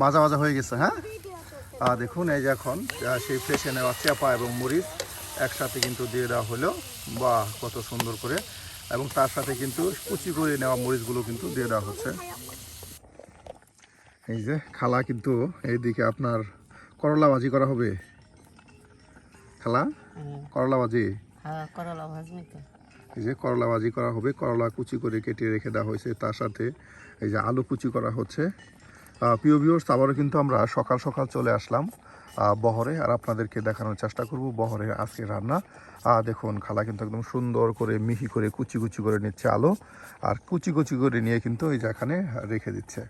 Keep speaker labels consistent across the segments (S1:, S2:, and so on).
S1: ভাজা ভাজা হয়ে গেছে। হ্যাঁ, দেখুন এই যে এখন সেই ফ্রেশে নেওয়া চেপা এবং মরিচ একসাথে কিন্তু দিয়ে দেওয়া হলো। বাহ, কত সুন্দর করে। এবং তার সাথে কিন্তু কুচি করে নেওয়া মরিচগুলো কিন্তু দিয়ে দেওয়া হচ্ছে। এই যে খালা কিন্তু এইদিকে আপনার করলা ভাজি করা হবে। খালা, করলা ভাজি। এই যে করলা ভাজি করা হবে, করলা কুচি করে কেটে রেখে দেওয়া হয়েছে, তার সাথে এই যে আলু কুচি করা হচ্ছে। প্রিয় ভিউয়ার্স, আবারও কিন্তু আমরা সকাল সকাল চলে আসলাম বহরে, আর আপনাদেরকে দেখানোর চেষ্টা করব বহরের আজকে রান্না। দেখুন খালা কিন্তু একদম সুন্দর করে মিহি করে কুচি কুচি করে নিচ্ছে আলু, আর কুচি কুচি করে নিয়ে কিন্তু এই যে এখানে রেখে দিচ্ছে।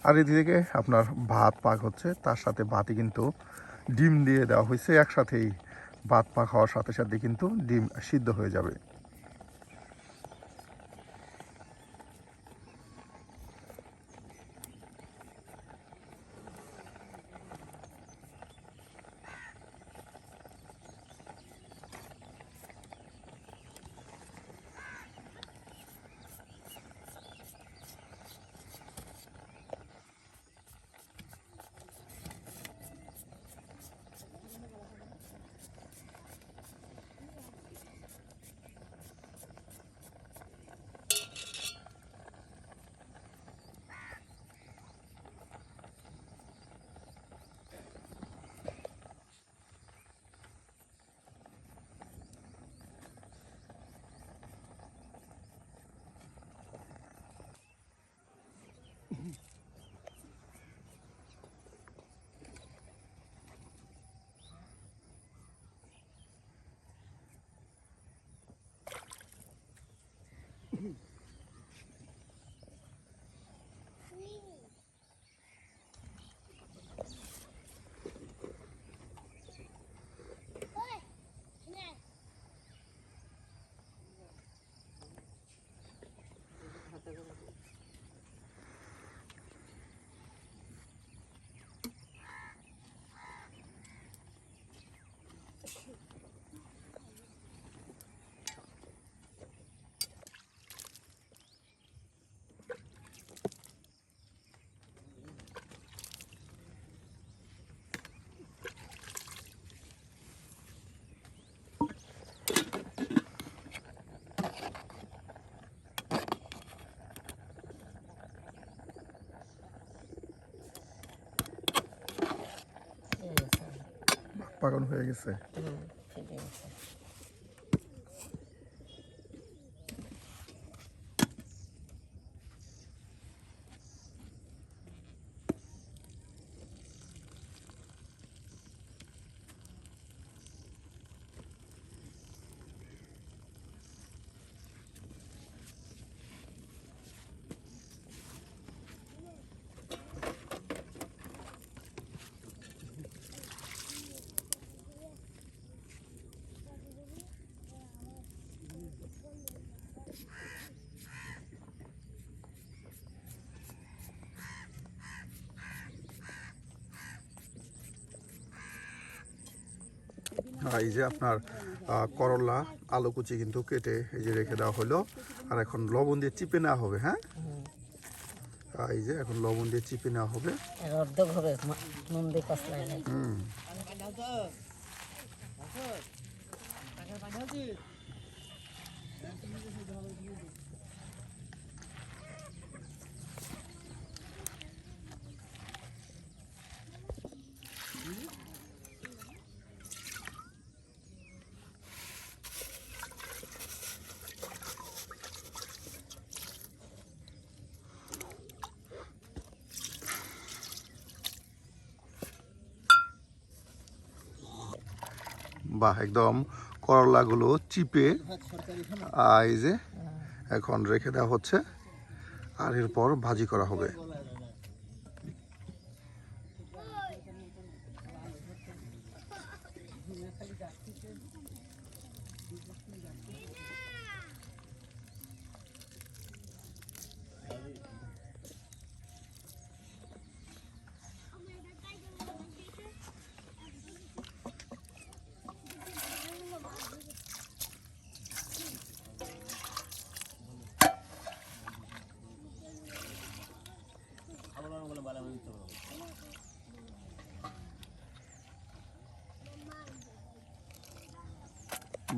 S1: আর এদিকে আপনার ভাত পাক হচ্ছে, তার সাথে ভাতই কিন্তু ডিম দিয়ে দেওয়া হয়েছে একসাথেই। ভাত পাক হওয়ার সাথে সাথে কিন্তু ডিম সিদ্ধ হয়ে যাবে। পাকানো হয়ে গেছে। এই যে আপনার করলা আলু কুচি কিন্তু কেটে এই যে রেখে দেওয়া হলো, আর এখন লবণ দিয়ে চিপে নেওয়া হবে। হ্যাঁ, এই যে এখন লবণ দিয়ে চিপে নেওয়া হবে। বাহ, একদম করলাগুলো চিপে এই যে এখন রেখে দেওয়া হচ্ছে, আর এরপর ভাজি করা হবে।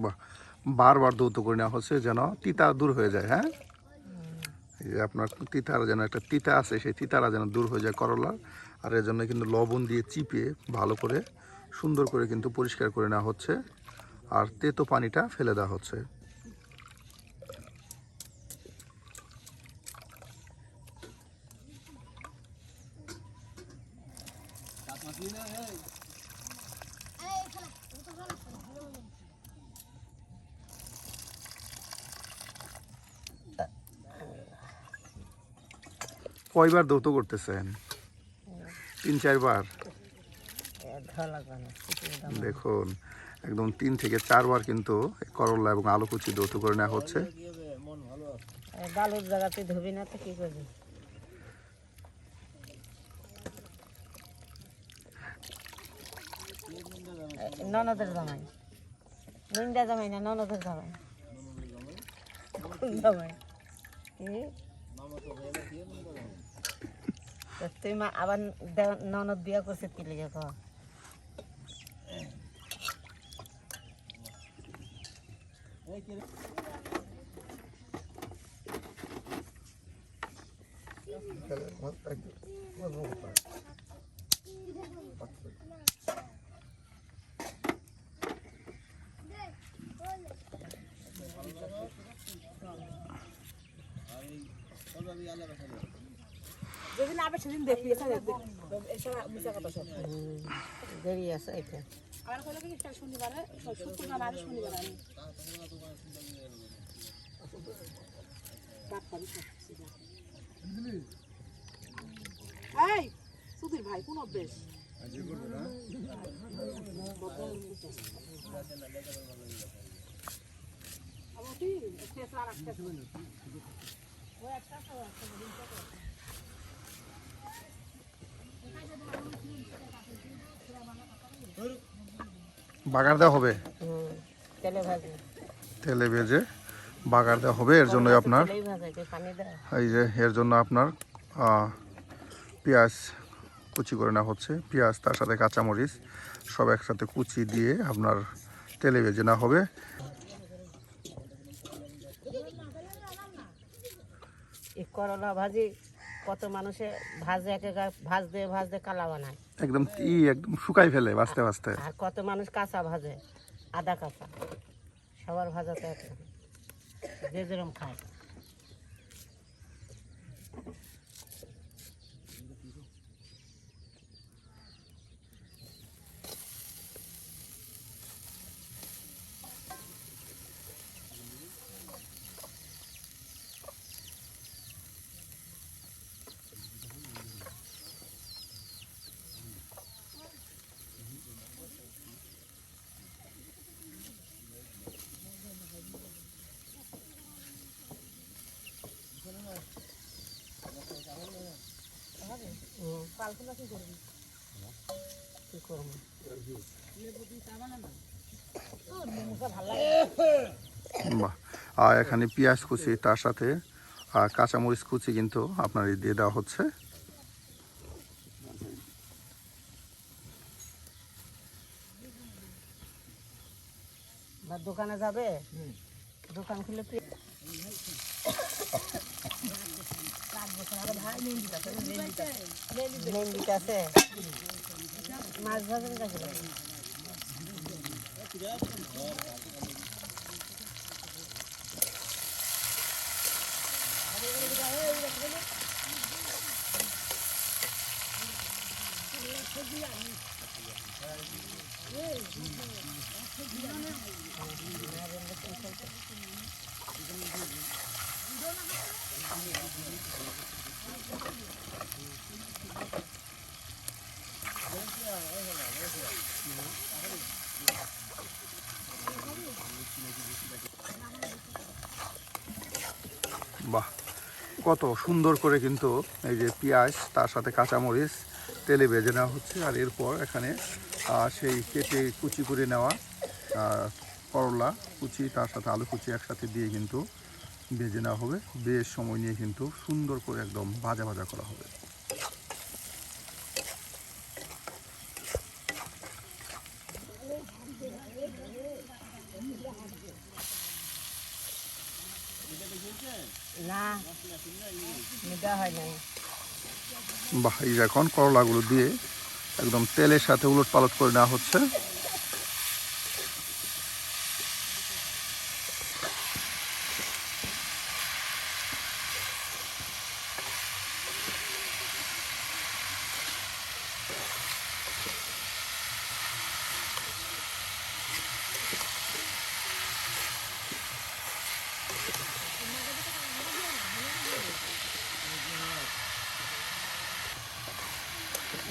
S1: বাহ, বারবার ধৌত করে নেওয়া হচ্ছে যেন তিতা দূর হয়ে যায়। হ্যাঁ, এই যে আপনার তিতার যেন একটা তিতা আছে, সেই তিতারা যেন দূর হয়ে যায় করলার। আর এর জন্য কিন্তু লবণ দিয়ে চিপিয়ে ভালো করে সুন্দর করে কিন্তু পরিষ্কার করে নেওয়া হচ্ছে, আর তেতো পানিটা ফেলে দেওয়া হচ্ছে। কয়বার ধৌত করতেছেন? 3-4 বার। দেখুন, একদম 3 থেকে 4 বার কিন্তু করলা এবং আলু কুচি ধৌত করে নেওয়া হচ্ছে।
S2: বালুর জায়গাতে ধুবি না তো কি করবি? ননদের জামাই, নিন্দা জামাই না, ননদের জামাই। কোন জামাই? তুই মা আবার ননদ বিয়া করছে কি লিগে কর?
S3: যেদিন আবে সেদিন দেখবি,
S2: দেরি আছে এটা।
S3: আমার হলো কি শনিবারে, শুক্রবার আর শনিবার আমি এই সুধীর ভাই কোন অভ্যেস
S1: বাগার দেওয়া হবে,
S2: তেলে ভাজি,
S1: তেলে ভেজে বাগার দেওয়া হবে। এর জন্যই আপনার
S2: তেলেই ভাজা, কি পানি দেয়?
S1: এই যে এর জন্য আপনার পেঁয়াজ কুচি করে নেওয়া হচ্ছে। পেঁয়াজ তার সাথে কাঁচামরিচ সব একসাথে কুচি দিয়ে আপনার তেলে ভেজে নেওয়া হবে।
S2: এই করলা ভাজি কত মানুষে ভাজে, একে ভাজতে ভাজতে কালা বানায়,
S1: একদম একদম শুকাই ফেলে ভাজতে ভাজতে।
S2: আর কত মানুষ কাঁচা ভাজে, আদা কাঁচা। সবার ভাজা তো এক রকম, যে যেরকম খায়। কি করবো?
S1: বাহ, আর এখানে পেঁয়াজ কুচি তার সাথে কাঁচামরিচ কুচি কিন্তু আপনার দিয়ে দেওয়া হচ্ছে।
S2: দোকানে যাবে, দোকান খুলে মেহেন্দিটা আছে, মাছ ভাজেন কাছে।
S1: বাহ, কত সুন্দর করে কিন্তু এই যে পেঁয়াজ তার সাথে কাঁচামরিচ তেলে ভেজে নেওয়া হচ্ছে। আর এরপর এখানে সেই কেটে কুচি করে নেওয়া করলা কুচি তার সাথে আলু কুচি একসাথে দিয়ে কিন্তু ভেজে নেওয়া হবে। বেশ সময় নিয়ে কিন্তু সুন্দর করে একদম ভাজা ভাজা করা হবে।
S2: দেওয়া হয় নাই।
S1: বাহ, এই যে এখন করলাগুলো দিয়ে একদম তেলের সাথে উলট পালট করে নেওয়া হচ্ছে।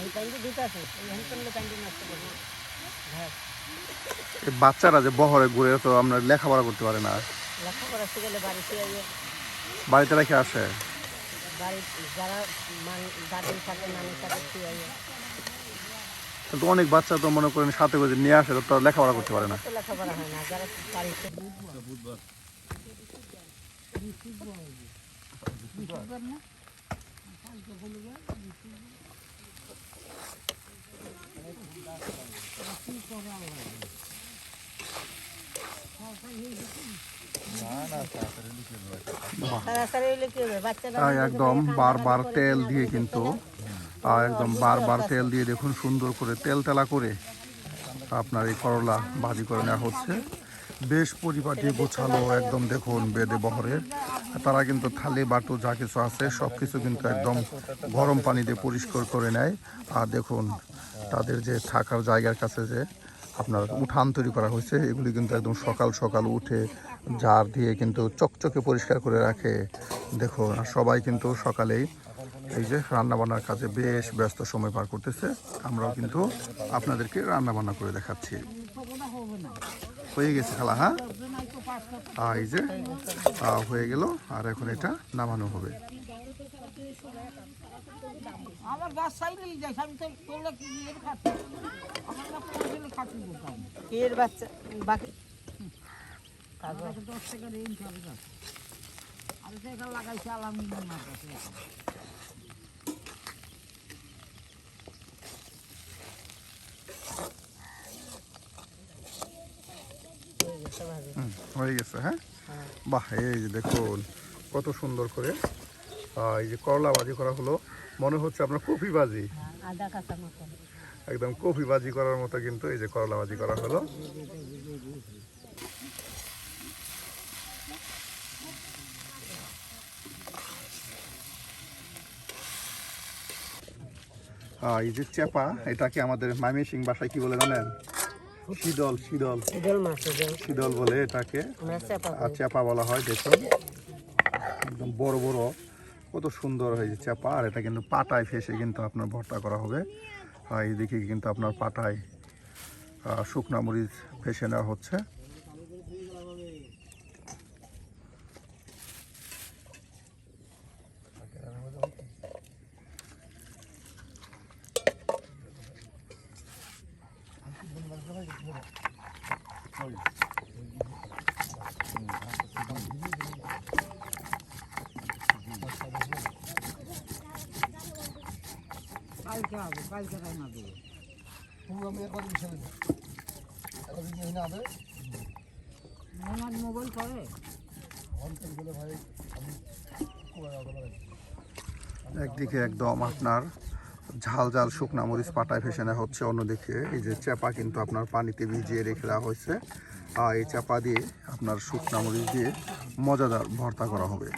S2: এই প্যান্টে দুটো আছে, এই হ্যান্ডপাম্পে প্যান্টে নষ্ট করবো। হ্যাঁ,
S1: এই বাচ্চারা যে বহরে ঘুরে তো আমরা লেখাপড়া করতে পারে না,
S2: লেখাপড়া শিখে গেলে বাড়িতে
S1: বাড়িতে রেখে আসে।
S2: বাড়ির যারা দাদির সাথে নানির সাথে শুয়ে
S1: কিন্তু অনেক বাচ্চা তো মনে করেন সাথে করে নিয়ে আসে, তো তারা লেখাপড়া করতে পারে না।
S2: তো লেখাপড়া হয় না, যারা বাড়িতে তাড়াতাড়ি হইলে কি হবে, বাচ্চারা
S1: একদম বারবার তেল দিয়ে কিন্তু একদম বারবার তেল দিয়ে দেখুন সুন্দর করে তেল তেলা করে আপনার এই করলা ভাজি করে নেওয়া হচ্ছে। বেশ পরিপাটি গোছালো একদম দেখুন বেদে বহরের। তারা কিন্তু থালি বাটু যা কিছু আছে সব কিছু কিন্তু একদম গরম পানি দিয়ে পরিষ্কার করে নেয়। আর দেখুন তাদের যে থাকার জায়গার কাছে যে আপনার উঠান তৈরি করা হয়েছে, এগুলি কিন্তু একদম সকাল সকাল উঠে ঝাড় দিয়ে কিন্তু চকচকে পরিষ্কার করে রাখে। দেখুন আর সবাই কিন্তু সকালেই এই যে রান্নাবান্নার কাজে বেশ ব্যস্ত সময় পার করতেছে। আমরাও কিন্তু আপনাদেরকে রান্নাবান্না করে দেখাচ্ছি। হয়ে গেছে খালা, হ্যাঁ এই যে হয়ে গেল, আর এখন এটা নামানো হবে।
S3: আমার গাছ চাইলেই যাই, আমি তো তোলা কি নিয়ে খাচ্ছি, আমার না পড়ে খাচ্ছি বলতাম
S2: এর বাচ্চা বাকি
S3: তারপর 10 টাকা রেঞ্জ হবে না। আমি তো এখানে লাগাইছি আলামিনের মাছ আছে।
S1: হয়ে গেছে, হ্যাঁ বাহ, এই যে দেখুন কত সুন্দর করে এই যে করলা ভাজি করা হলো। মনে হচ্ছে আপনার কফি ভাজি,
S2: আদা কাঁচা মতো
S1: একদম কফি ভাজি করার মতো কিন্তু এই যে করলা ভাজি করা হলো। এই যে চেপা, এটাকে আমাদের ময়মনসিংহ ভাষায় কি বলে জানেন? শীদল, শীদল,
S2: শীতল মাছ,
S1: শীদল বলে এটাকে,
S2: আমরা চেপা
S1: আর চেপা বলা হয়। দেখুন একদম বড় বড় কত সুন্দর হয়েছে চেপা। আর এটা কিন্তু পাটায় ফেসে কিন্তু আপনার ভর্তা করা হবে। এইদিকে কিন্তু আপনার পাটায় শুকনা মরিচ ফেসে নেওয়া হচ্ছে।
S3: কালকে হবে, কালকে রান্না দেবো। মোবাইল করে
S1: একদিকে একদম আপনার ঝাল ঝাল শুকনা মরিচ পাটায় ফেসে নেওয়া হচ্ছে, অন্যদিকে এই যে চেপা কিন্তু আপনার পানিতে ভিজিয়ে রেখে দেওয়া হয়েছে। আর এই চাপা দিয়ে আপনার শুকনা মরিচ দিয়ে মজাদার ভর্তা করা হবে।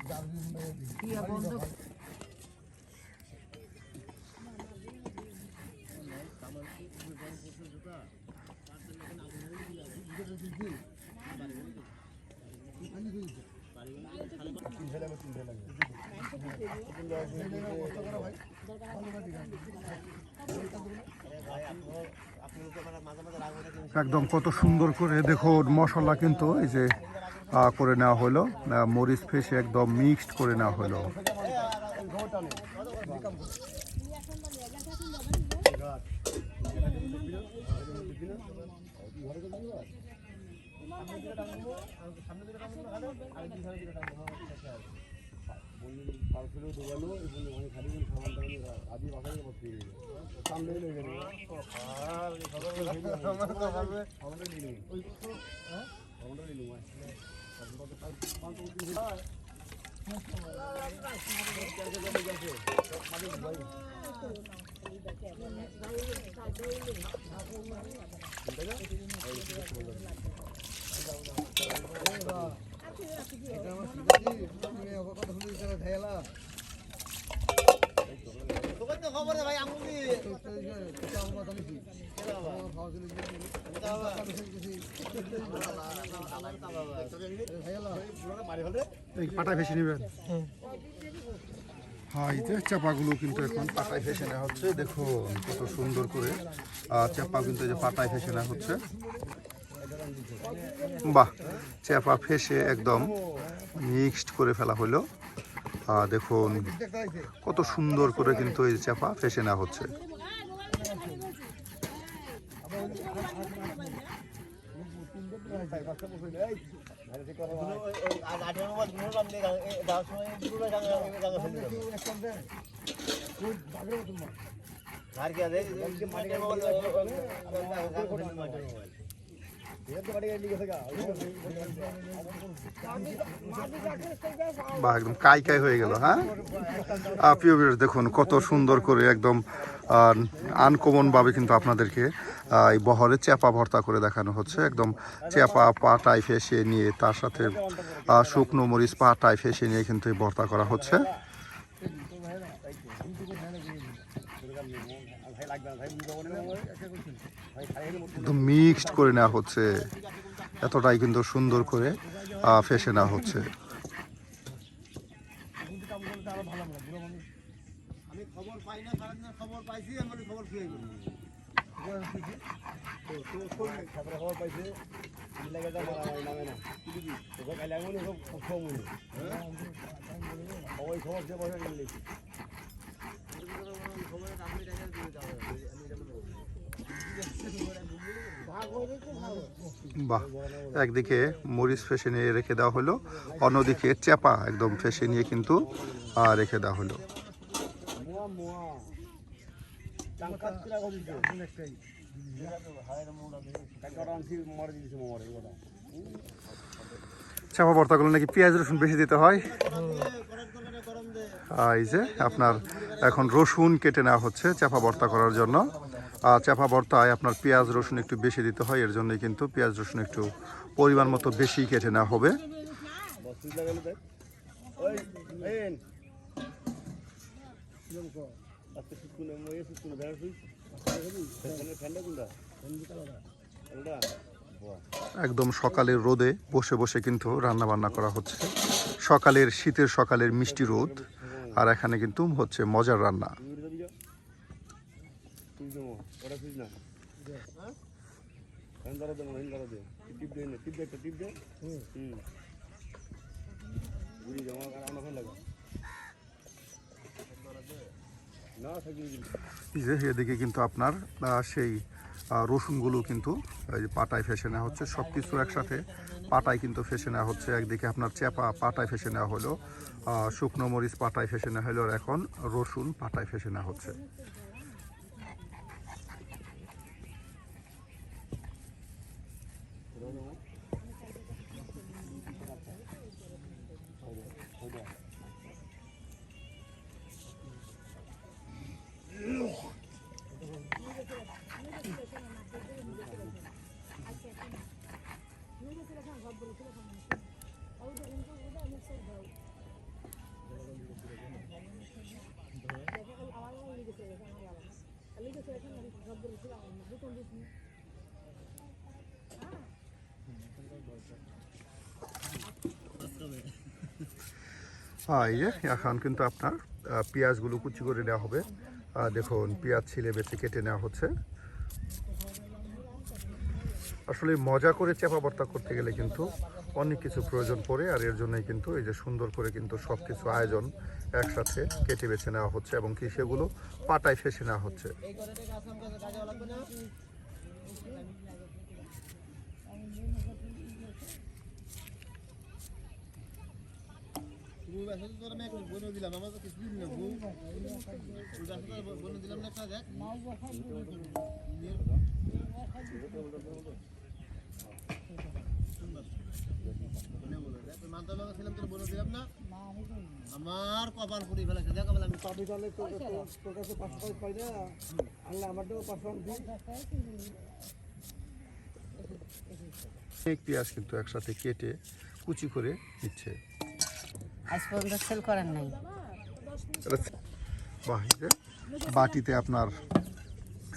S1: একদম কত সুন্দর করে দেখুন মশলা কিন্তু এই যে করে নেওয়া হলো, মরিচ ফেসে একদম মিক্সড করে নেওয়া হলো। পাটায় ভেসে নেবেন। হ্যাঁ, এই যে চাপাগুলো কিন্তু এখন পাটায় ভেসে নেওয়া হচ্ছে। দেখুন কত সুন্দর করে চাপা কিন্তু এই যে পাটায় ভেসে নেওয়া হচ্ছে। বাহ, চাপা ফেসে একদম মিক্সড করে ফেলা হলো। দেখুন কত সুন্দর করে কিন্তু এই চাপা ফেসে নেওয়া হচ্ছে। বা একদম কাই কাই হয়ে গেল। হ্যাঁ, প্রিয় ভিউয়ার্স, দেখুন কত সুন্দর করে একদম আনকমন ভাবে কিন্তু আপনাদেরকে এই বহরে চেপা ভর্তা করে দেখানো হচ্ছে। একদম চেপা পাটায় ফেসে নিয়ে তার সাথে শুকনো মরিচ পাটায় ফেসে নিয়ে কিন্তু এই ভর্তা করা হচ্ছে। একদম মিক্সড করে নেওয়া হচ্ছে, এতটাই কিন্তু সুন্দর করে ফেসে নেওয়া হচ্ছে।
S4: আমি খবর পাই না, সারাদিন খবর পাইছি, আমি খবর কি হইব খবর পাইছে নামে না
S1: বাহ, একদিকে মরিচ ফেসে নিয়ে রেখে দেওয়া হলো, অন্যদিকে চেপা একদম ফেসে নিয়ে কিন্তু রেখে দেওয়া হলো। চাপা ভর্তাগুলো নাকি পেঁয়াজ রসুন বেশি দিতে হয়। এই যে আপনার এখন রসুন কেটে নেওয়া হচ্ছে চাপা ভর্তা করার জন্য। চাপা ভর্তায় আপনার পেঁয়াজ রসুন একটু বেশি দিতে হয়, এর জন্যই কিন্তু পেঁয়াজ রসুন একটু পরিমাণ মতো বেশি কেটে নেওয়া হবে। একদম সকালের রোদে বসে বসে কিন্তু রান্না বান্না করা হচ্ছে। সকালের শীতের সকালের মিষ্টি রোদ, আর এখানে কিন্তু হচ্ছে মজার রান্না। এদিকে কিন্তু আপনার সেই রসুনগুলো কিন্তু এই যে পাটায় ফেসে নেওয়া হচ্ছে। সব কিছু একসাথে পাটায় কিন্তু ফেসে নেওয়া হচ্ছে। একদিকে আপনার চেপা পাটায় ফেসে নেওয়া হলো, শুকনো মরিচ পাটায় ফেসে নেওয়া হলো, আর এখন রসুন পাটায় ফেসে নেওয়া হচ্ছে। এই যে এখন কিন্তু আপনার পেঁয়াজগুলো কুচি করে নেওয়া হবে। দেখুন পেঁয়াজ ছিলে বেছে কেটে নেওয়া হচ্ছে। আসলে মজা করে চাপা ভর্তা করতে গেলে কিন্তু অনেক কিছু প্রয়োজন পড়ে, আর এর জন্যই কিন্তু এই যে সুন্দর করে কিন্তু সব কিছু আয়োজন একসাথে কেটে বেছে নেওয়া হচ্ছে এবং কি সেগুলো পাটায় ফেসে নেওয়া হচ্ছে।
S4: দিলাম আমার তো কিছু দিলাম না দেখ মানতে ছিলাম তোর বলে দিলাম না। আমার কপাল পুরি ফেলেছে দেখো বলে আমি পাবি তাহলে তোর কাছে 500 টাকা পাই না আল্লাহ আমারটাও 500 দিই
S1: অনেক পেঁয়াজ কিন্তু একসাথে কেটে কুচি করে নিচ্ছে।
S2: আজ পর্যন্ত সেল করেন নাই।
S1: বাহ, এই যে বাটিতে আপনার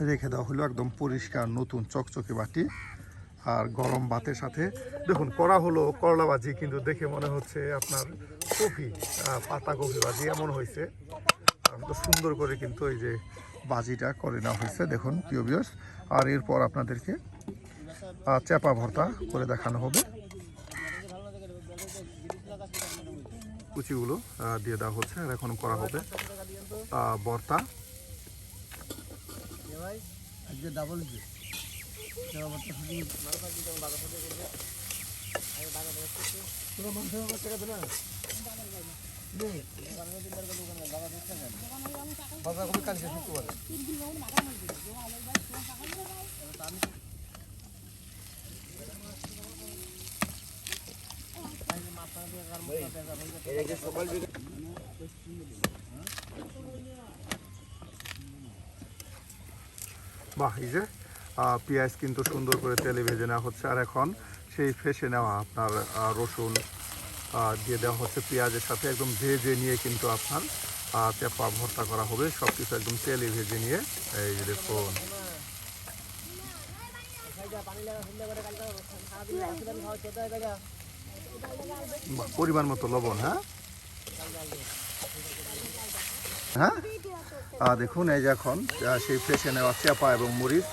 S1: রেখে দেওয়া হলো একদম পরিষ্কার নতুন চকচকে বাটি, আর গরম ভাতের সাথে দেখুন করা হলো করলা ভাজি, কিন্তু দেখে মনে হচ্ছে আপনার কফি পাতা কফি ভাজি এমন হয়েছে। তো সুন্দর করে কিন্তু এই যে ভাজিটা করে নেওয়া হয়েছে দেখুন প্রিয় ভিউয়ার্স। আর এরপর আপনাদেরকে চাপা ভর্তা করে দেখানো হবে। কুচিগুলো দিয়ে দেওয়া হচ্ছে আর এখন করা হবে ভর্তা।
S4: ভাই আজকে ডাবল কি
S1: বাহ, এই যে পেঁয়াজ কিন্তু সুন্দর করে তেলে ভেজে নেওয়া হচ্ছে, আর এখন সেই ফেসে নেওয়া আপনার রসুন দিয়ে দেওয়া হচ্ছে পেঁয়াজের সাথে, একদম ভেজে নিয়ে কিন্তু আপনার চাপা ভর্তা করা হবে। সব কিছু একদম তেলে ভেজে নিয়ে এই যে দেখুন পরিমাণ মতো লবণ। হ্যাঁ হ্যাঁ দেখুন এই যে এখন সেই ফেসে নেওয়া চাপা এবং মরিচ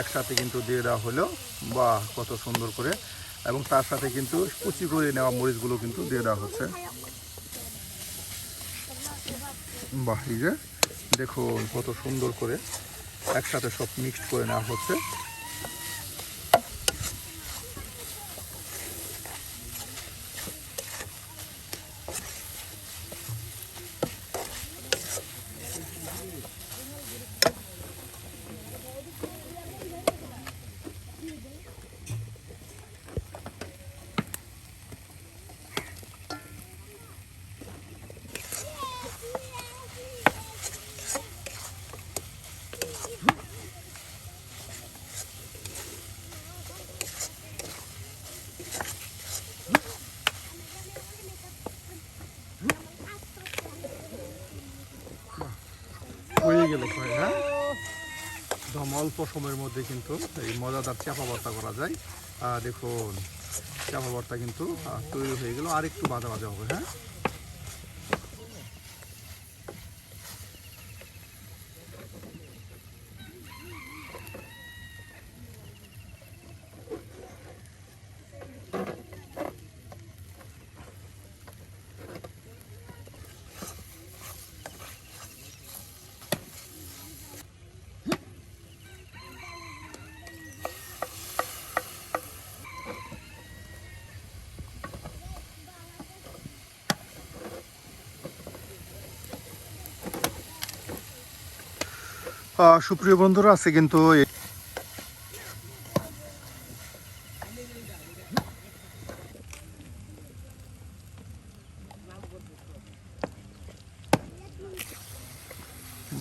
S1: একসাথে কিন্তু দিয়ে দেওয়া হলো। বাহ, কত সুন্দর করে, এবং তার সাথে কিন্তু কুচি করে নেওয়া মরিচগুলো কিন্তু দিয়ে দেওয়া হচ্ছে। বাহ, এই যে দেখুন কত সুন্দর করে একসাথে সব মিক্সড করে নেওয়া হচ্ছে। হয়ে গেল প্রায়। হ্যাঁ, একদম অল্প সময়ের মধ্যে কিন্তু এই মজাদার চাপা ভর্তা করা যায়। দেখুন চাপা ভর্তা কিন্তু তৈরি হয়ে গেল, আর একটু ভাজা ভাজা হবে। হ্যাঁ, সুপ্রিয় বন্ধুরা, আছে কিন্তু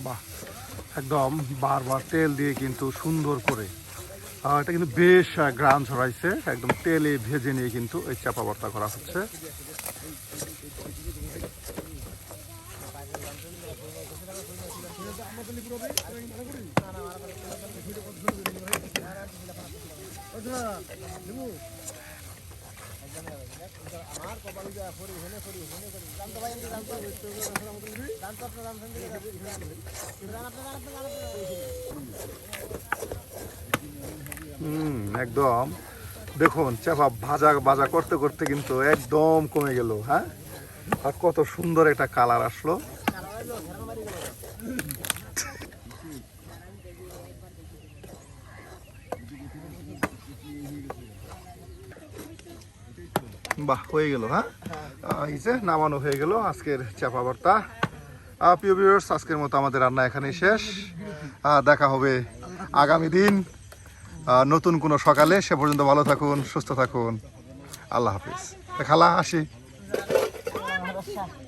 S1: বাহ, একদম বারবার তেল দিয়ে কিন্তু সুন্দর করে এটা কিন্তু বেশ গ্রান ছড়াইছে, একদম তেলে ভেজে নিয়ে কিন্তু এই চাপা ভর্তা করা হচ্ছে। একদম দেখুন চাপা ভাজা ভাজা করতে করতে কিন্তু একদম কমে গেল। হ্যাঁ, আর কত সুন্দর একটা কালার আসলো। বাহ, হয়ে গেল। হ্যাঁ, এই যে নামানো হয়ে গেল আজকের চাপা ভর্তা। প্রিয় ভিউয়ার্স, আজকের মতো আমাদের রান্না এখানেই শেষ। দেখা হবে আগামী দিন নতুন কোনো সকালে। সে পর্যন্ত ভালো থাকুন, সুস্থ থাকুন। আল্লাহ হাফিজ। খালা আসি।
S2: আচ্ছা